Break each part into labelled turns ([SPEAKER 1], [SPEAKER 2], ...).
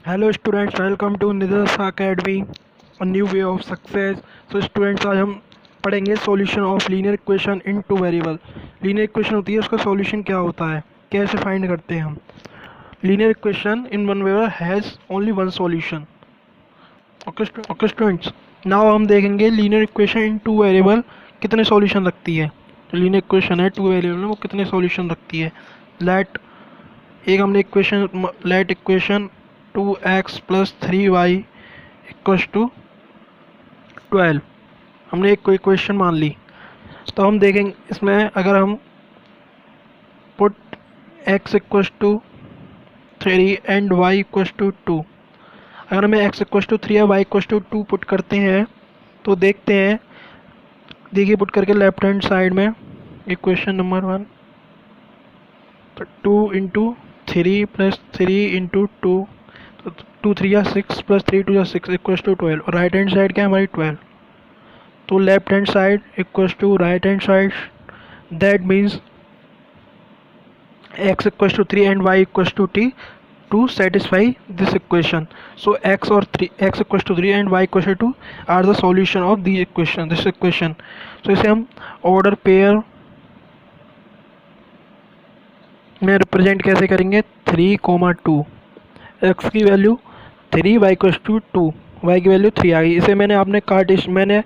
[SPEAKER 1] Hello students, welcome to Nidars academy, a new way of success. तो students, आज हम पढ़ेंगे solution of linear equation in two variable. Linear equation होती है, उसका सॉल्यूशन क्या होता है, कैसे फाइंड करते हैं हम। Linear equation in one variable has only one solution. Okay students, now हम देखेंगे linear equation in two variable कितने सॉल्यूशन रखती है। तो लीनियर इक्वेशन है टू वेरिएबल में, वो कितने सॉल्यूशन रखती है। लेट एक हमने इक्वेशन 2x + 3y = 12 हमने एक कोई इक्वेशन मान ली। तो हम देखेंगे इसमें, अगर हम पुट x = 3 एंड y = 2, अगर हमें x = 3 या y = 2 पुट करते हैं तो देखते हैं, देखिए पुट करके लेफ्ट हैंड साइड में इक्वेशन नंबर 1, तो 2 × 3 + 3 × 2, तो 2 3 या 6 + 3 2 6 = 12, और राइट हैंड साइड क्या है हमारी 12। तो left hand side equals to right hand side, that means x = 3 and y = to satisfy this equation. So x = 3 and y = 2 are the solution of this equation. So इसे हम order pair में represent कैसे करेंगे, 3, 2, x की value 3, y = 2, y की value 3 आ गई। इसे मैंने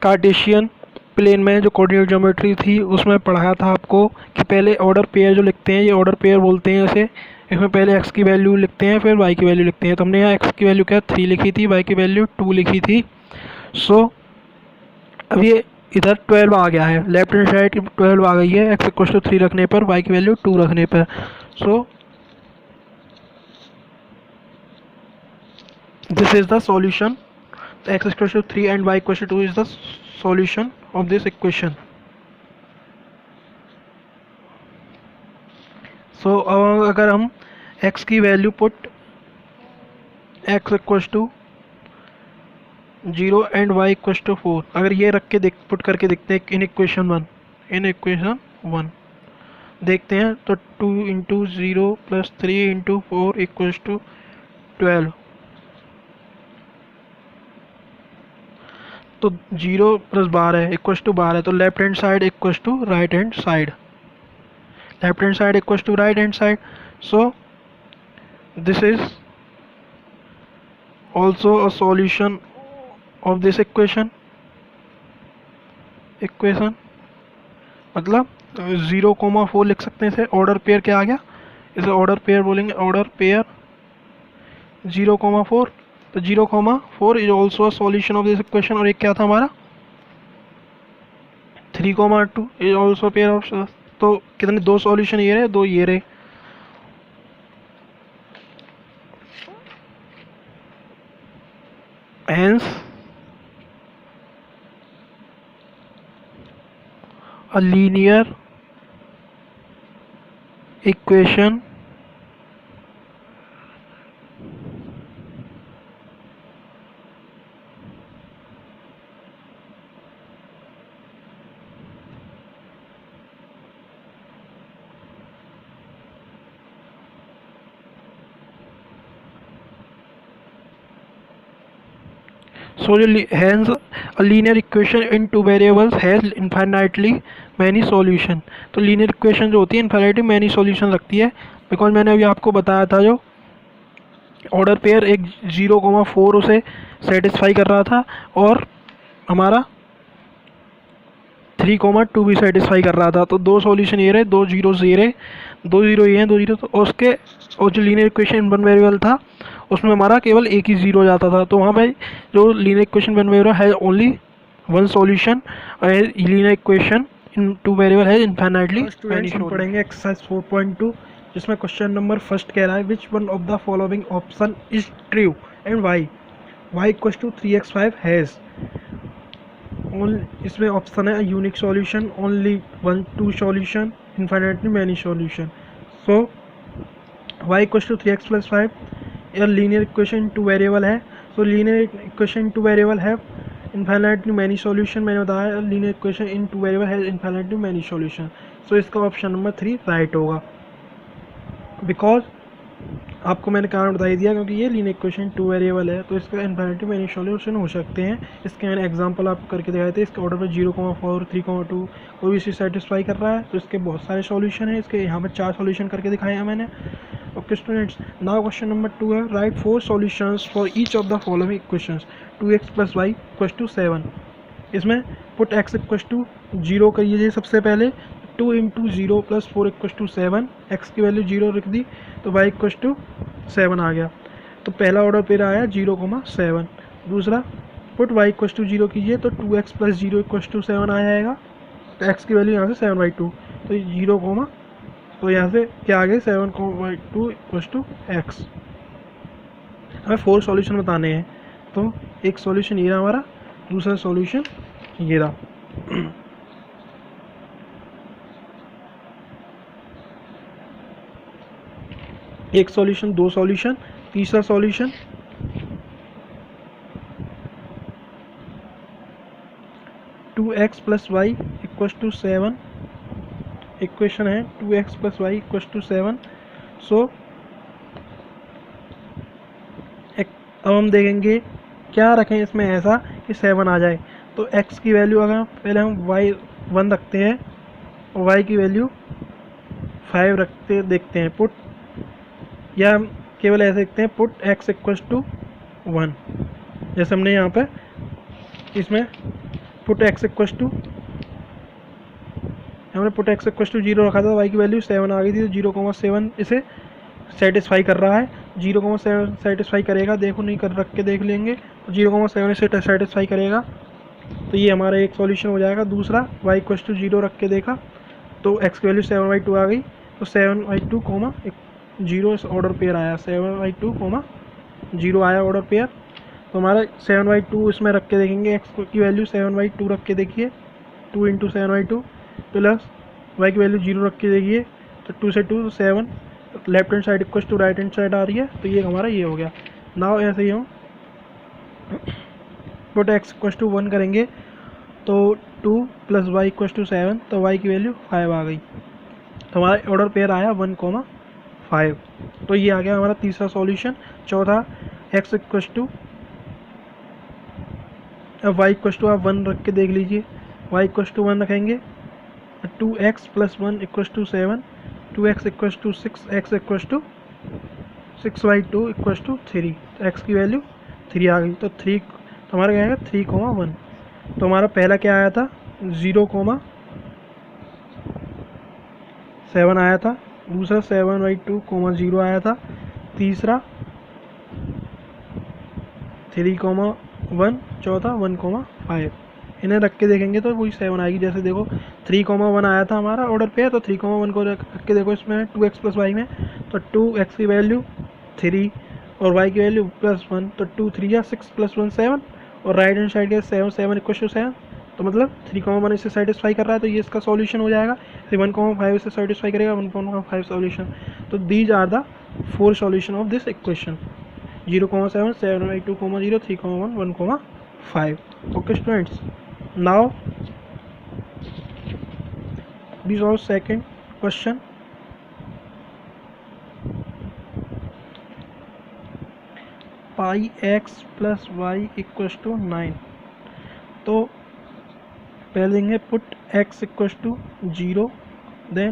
[SPEAKER 1] कार्टेशियन प्लेन में जो कोऑर्डिनेट ज्योमेट्री थी उसमें पढ़ाया था आपको कि पहले ऑर्डर पेयर जो लिखते हैं, ये ऑर्डर पेयर बोलते हैं इसे। इसमें पहले x की वैल्यू लिखते हैं, फिर y की वैल्यू लिखते हैं। तो हमने यहाँ x की वैल्यू क्या 3 लिखी थी, y की वैल्यू 2 लिखी थी। सो अब ये इधर 12 आ गया है, लेफ्ट हैंड साइड 12 आ गई है x = 3 रखने पर, y की वैल्यू 2 रखने पर। सो this is the solution. X = 3 and y = 2 is the solution of this equation. So अब अगर हम x की value put x = 0 and y = 4, अगर ये रख के पुट करके देखते हैं इन इक्वेशन 1 देखते हैं, तो 2 × 0 + 3 × 4 = 12। तो 0 + 12 = 12, तो left hand side equals to right hand side, left hand side equals to right hand side. So this is also a solution of this equation मतलब 0, 4 लिख सकते हैं इसे। ऑर्डर पेयर क्या आ गया, इसे ऑर्डर पेयर बोलेंगे, ऑर्डर पेयर 0, 4। तो 0, 4 is also a solution of this equation. और एक क्या था हमारा 3, 2 इज ऑल्सो पेयर ऑफ। तो कितने, दो सॉल्यूशन ये रहे, दो ये रहे। Hence a linear equation hence a linear equation in two variables has infinitely many solution। तो linear equation जो होती है infinitely many solution रखती है, बिकॉज मैंने अभी आपको बताया था जो ऑर्डर पेयर एक 0, 4 उसे सेटिस्फाई कर रहा था, और हमारा 3, 2 भी सेटिस्फाई कर रहा था। तो दो सॉल्यूशन ये रहे, दो जीरो ये रहे, दो जीरो ये हैं, दो जीरो। तो उसके, और जो लीनियर इक्वेशन वन वेरिएबल था उसमें हमारा केवल एक ही जीरो जाता था। तो वहाँ पे जो लीनियर इक्वेशन वन वेरिएबल है only one solution, linear equation in two variable है इनफाइनाइटली। हम पढ़ेंगे एक्सरसाइज 4.2, जिसमें क्वेश्चन नंबर फर्स्ट कह रहा है which one of the following option is true and y. = 3x5 has, इसमें ऑप्शन है unique solution, only 1 2 solution, infinitely many solution. So y = 3x + 5 या लीनियर इक्वेशन टू वेरिएबल है। सो linear equation two variable है infinitely many solution. मैंने बताया linear equation in two variable है infinitely many solution. सो इसका option number 3 right होगा, because आपको मैंने कारण बता ही दिया, क्योंकि ये लीनियर इक्वेशन टू वेरिएबल है तो इसका इन्फिनिटी मेनी सॉल्यूशन हो सकते हैं। इसके मैंने एग्जांपल आप करके दिखाए थे। इसके ऑर्डर पर 0,4 3,2 कोई भी चीज़ सेटिस्फाई कर रहा है तो इसके बहुत सारे सॉल्यूशन हैं। इसके यहाँ पर 4 सॉल्यूशन करके दिखाए हैं मैंने। Okay students, now question number 2 है, right 4 solutions for each of the following equations 2x + y = 7। इसमें पुट x = 0 करिए सबसे पहले। 2 × 0 + 4 = 7, x की वैल्यू 0 रख दी तो y = 7 आ गया। तो पहला ऑर्डर पेयर आया 0,7। दूसरा पुट y = 0 कीजिए तो 2x + 0 = 7 आ जाएगा। तो x की वैल्यू यहाँ से 7/2, तो 0, तो यहाँ से क्या आ गया 7/2 = x। हमें 4 सॉल्यूशन बताने हैं, तो एक सॉल्यूशन ये रहा हमारा, दूसरा सॉल्यूशन ये रहा। एक सॉल्यूशन, दो सॉल्यूशन, तीसरा solution, two X plus Y = 7। Equation है 2x + y = 7। सो अब हम देखेंगे क्या रखें इसमें ऐसा कि 7 आ जाए। तो x की वैल्यू अगर पहले हम y 1 रखते हैं और y की वैल्यू 5 रखते देखते हैं पुट, या हम केवल ऐसे देखते हैं पुट x = 1। जैसे हमने यहाँ पे इसमें पुट x = हमने पुट x = 0 रखा था, y की वैल्यू 7 आ गई थी, तो 0,7 इसे सेटिस्फाई कर रहा है। 0,7 सेटिस्फाई करेगा, देखो नहीं कर रख के देख लेंगे, तो 0,7 इसे सेटिस्फाई करेगा, तो ये हमारा एक सॉल्यूशन हो जाएगा। दूसरा y = 0 रख के देखा तो x की वैल्यू 7/2 आ गई, तो 7/2, 0 इस ऑर्डर पेयर आया, 7/2, 0 आया ऑर्डर पेयर। तो हमारा 7/2 इसमें रख के देखेंगे, x की वैल्यू 7/2 रख के देखिए, 2 × 7/2 प्लस y की वैल्यू 0 रख के देखिए, तो 2 से 2 7, left hand side = right hand side आ रही है, तो ये हमारा ये हो गया। नाउ ऐसे ही हम पुट x = 1 करेंगे तो 2 + y = 7, तो y की वैल्यू 5 आ गई, तो हमारा ऑर्डर पेयर आया 1,5। तो ये आ गया हमारा तीसरा सॉल्यूशन। चौथा x = अब y = आप 1 रख के देख लीजिए, y = 1 रखेंगे, 2x + 1 = 7, 2x = 6, x = 6/2 = 3, तो x की वैल्यू 3 आ गई, तो 3, तो हमारा क्या आएगा 3,1। तो हमारा पहला क्या आया था 0,7 आया था, दूसरा 7/2, 0 आया था, तीसरा 3,1, चौथा 1,5। इन्हें रख के देखेंगे तो वही 7 आएगी। जैसे देखो 3,1 आया था हमारा ऑर्डर पे, तो 3,1 को रख के देखो इसमें 2x + y में, तो 2x की वैल्यू 3 और y की वैल्यू +1, तो 2 3 या 6 + 1 7, और राइट हैंड साइड के 7 = 7, तो मतलब 3,1 इसे सेटिस्फाई कर रहा है, तो ये इसका सॉल्यूशन हो जाएगा। 1,5 इसे सेटिस्फाई करेगा, 1,5 सॉल्यूशन। तो these are the 4 solution of this equation, 0,7, 7/2, 0, 3,1, 1,5। Okay students, now we solve second question. Pi x + y = 9। तो पहले देंगे पुट x = 0, देन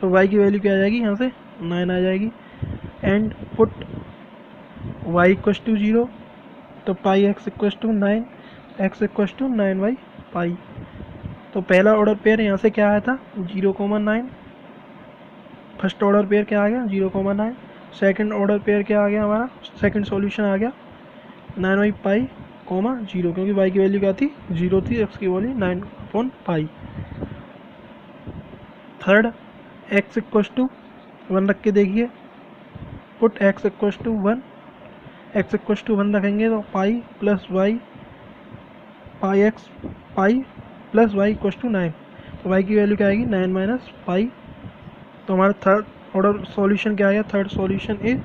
[SPEAKER 1] तो y की वैल्यू क्या आ जाएगी, यहाँ से 9 आ जाएगी, एंड पुट y = 0, तो पाई x = 9, x = 9/π। तो पहला ऑर्डर पेयर यहाँ से क्या आया था 0,9, फर्स्ट ऑर्डर पेयर क्या आ गया 0,9, सेकंड ऑर्डर पेयर क्या आ गया हमारा, सेकंड सॉल्यूशन आ गया 9/π, 0, क्योंकि y की वैल्यू क्या थी 0 थी, x की वैल्यू 9/π। थर्ड x = 1 रख के देखिए, पुट x = 1, x = 1 रखेंगे तो पाई + y, पाई + y = 9, तो y की वैल्यू क्या आएगी 9 - π। तो हमारा थर्ड ऑर्डर सॉल्यूशन क्या आया, थर्ड सॉल्यूशन इज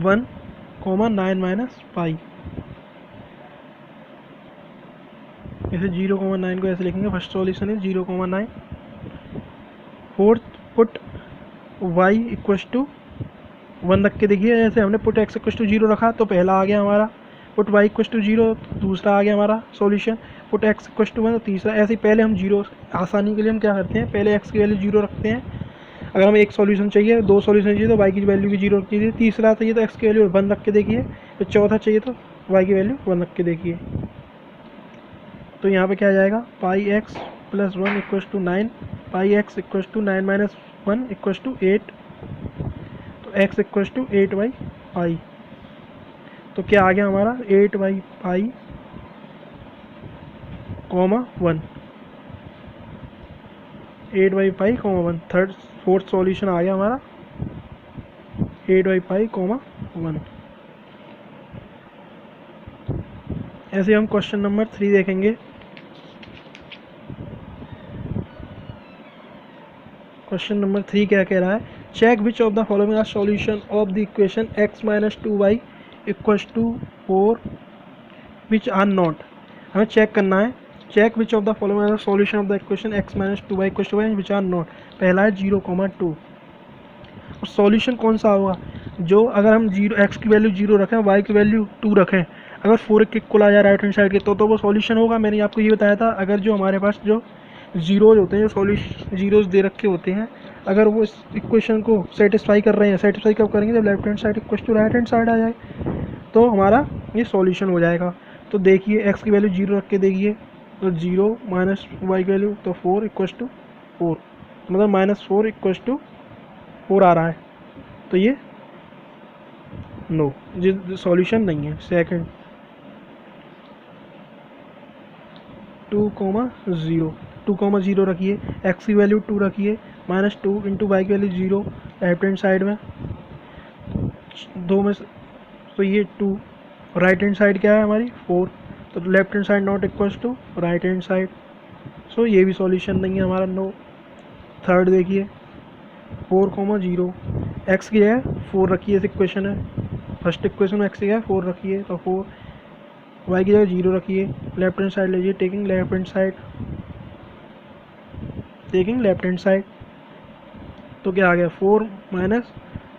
[SPEAKER 1] 1,9 - π। इसे 0,9 को ऐसे लिखेंगे, first solution is 0,9। Fourth put Y equals to 1 रख के देखिए, जैसे हमने पुट एक्स इक्वस टू 0 रखा तो पहला आ गया हमारा, पुट वाई इक्वस टू 0 दूसरा आ गया हमारा solution, put X equals to 1 तो तीसरा। ऐसे ही पहले हम जीरो, आसानी के लिए हम क्या करते हैं, पहले एक्स की वैल्यू 0 रखते हैं। अगर हमें एक सॉल्यूशन चाहिए, 2 सॉल्यूशन चाहिए तो वाई की वैल्यू भी 0 रख दीजिए, तीसरा चाहिए तो एक्स की वैल्यू 1 रख के देखिए, तो चौथा चाहिए तो वाई की वैल्यू 1 रख के देखिए। तो यहाँ पे क्या आ जाएगा, pi x plus 1 equals to 9, pi x equals to 9 minus 1 equals to 8, तो x equals to 8 by pi. तो क्या आ गया हमारा 8 by pi comma 1, 8 by pi comma 1, fourth solution आ गया हमारा 8 बाई पाई कॉमा 1। ऐसे हम क्वेश्चन नंबर 3 देखेंगे। क्वेश्चन नंबर 3 क्या कह रहा है, check which of the following are solution of the equation x minus 2y equals to 4 which are not. हमें चेक करना है, check which of the following are solution of the equation x minus 2y equals to which are not. पहला है 0,2 और solution कौन सा होगा, जो अगर हम x की वैल्यू 0 रखें, y की वैल्यू 2 रखें, अगर 4 एक इक्वल आ जाए राइट हैंड साइड के तो वो सॉल्यूशन होगा। मैंने आपको ये बताया था, अगर जो हमारे पास जो जीरोज होते हैं, जो सॉल्यूशन जीरोज दे रखे होते हैं, अगर वो इस इक्वेशन को सेटिस्फाई कर रहे हैं, सेटिस्फाई कब करेंगे, जब left hand side equal to right hand side आ जाए तो हमारा ये सॉल्यूशन हो जाएगा। तो देखिए x की वैल्यू 0 रख के देखिए, तो 0 माइनस वाई की वैल्यू तो 4 इक्वल टू 4, मतलब -4 इक्वल टू 4 आ रहा है, तो ये नो, ये सॉल्यूशन नहीं है। सेकंड 2,0, 2,0 रखिए, x की वैल्यू 2 रखिए, -2 इंटू वाई की वैल्यू 0 लेफ्ट हैंड साइड में, दो में तो ये 2, राइट हैंड साइड क्या है हमारी 4, तो left hand side not equals to right hand side, so ये भी सॉल्यूशन नहीं है हमारा, नो। थर्ड देखिए 4,0, x की है 4 रखिए, इस इक्वेशन है, फर्स्ट इक्वेशन में x की है 4 रखिए, तो 4, y की जगह 0 रखिए, लेफ्ट हैंड साइड लीजिए, taking left hand side, taking left hand side, तो क्या आ गया 4 minus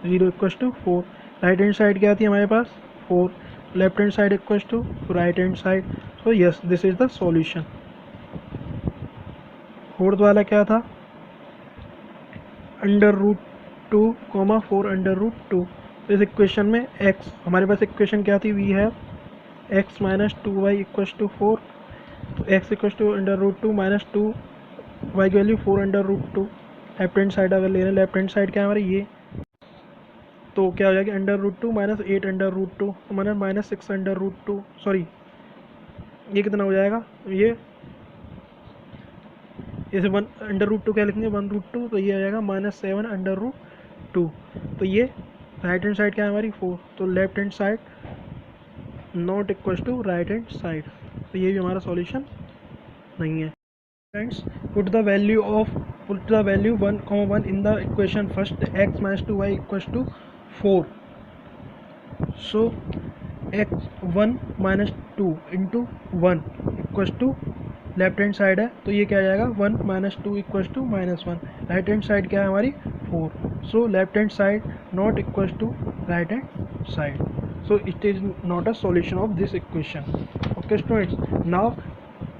[SPEAKER 1] 0 equals to 4। Right hand side क्या आती है हमारे पास 4, left hand side equals to right hand side, so yes this is the solution. Fourth वाला क्या था, √2, 4 √2। इस इक्वेशन में x, हमारे पास इक्वेशन क्या थी, वी है x minus 2y equals to 4, तो x equals to √2 minus 2 y की वैल्यू 4 √2। लेफ्ट हैंड साइड अगर ले रहे हैं, लेफ्ट हैंड साइड क्या है हमारी ये, तो क्या हो जाएगा √2 माइनस 8 √2, तो माइनस 6 √2, सॉरी ये कितना हो जाएगा, ये जैसे 1 √2 क्या लिखेंगे 1√2, तो ये आ जाएगा -7 √2। तो ये राइट हैंड साइड क्या है हमारी 4, तो left hand side not equals to right hand side, तो ये भी हमारा सॉल्यूशन नहीं है। Friends, put the value 1,1 in the equation first, x minus 2y equals to 4, so x1 minus 2 into 1 equals to, left hand side है तो ये क्या आ जाएगा 1 minus 2 equals to -1, right hand side क्या है हमारी 4, so left hand side not equals to right hand side, so it is not a solution of this equation. Okay students, now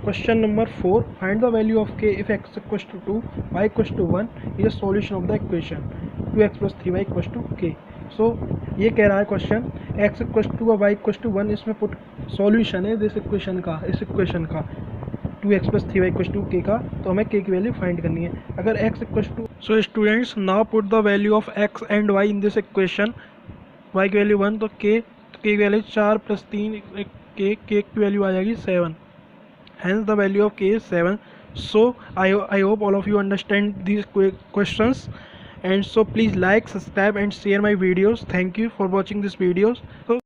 [SPEAKER 1] question number 4, find the value of k if x equals to 2 y equals to 1 is a solution of the equation 2x plus 3y equals to k। so ये कह रहा है question x equals to y equals to 1, इसमें put solution है this equation का, इस equation का 2x plus 3y equals to k का, तो हमें k की वैल्यू फाइंड करनी है। अगर x equals to, so students now put the value of x and y in this equation, y की वैल्यू 1 तो k की वैल्यू 4 प्लस 3 k की वैल्यू आ जाएगी 7, hence the value of k is 7। so I hope all of you understand these questions, and so please like, subscribe and share my videos. Thank you for watching these videos। so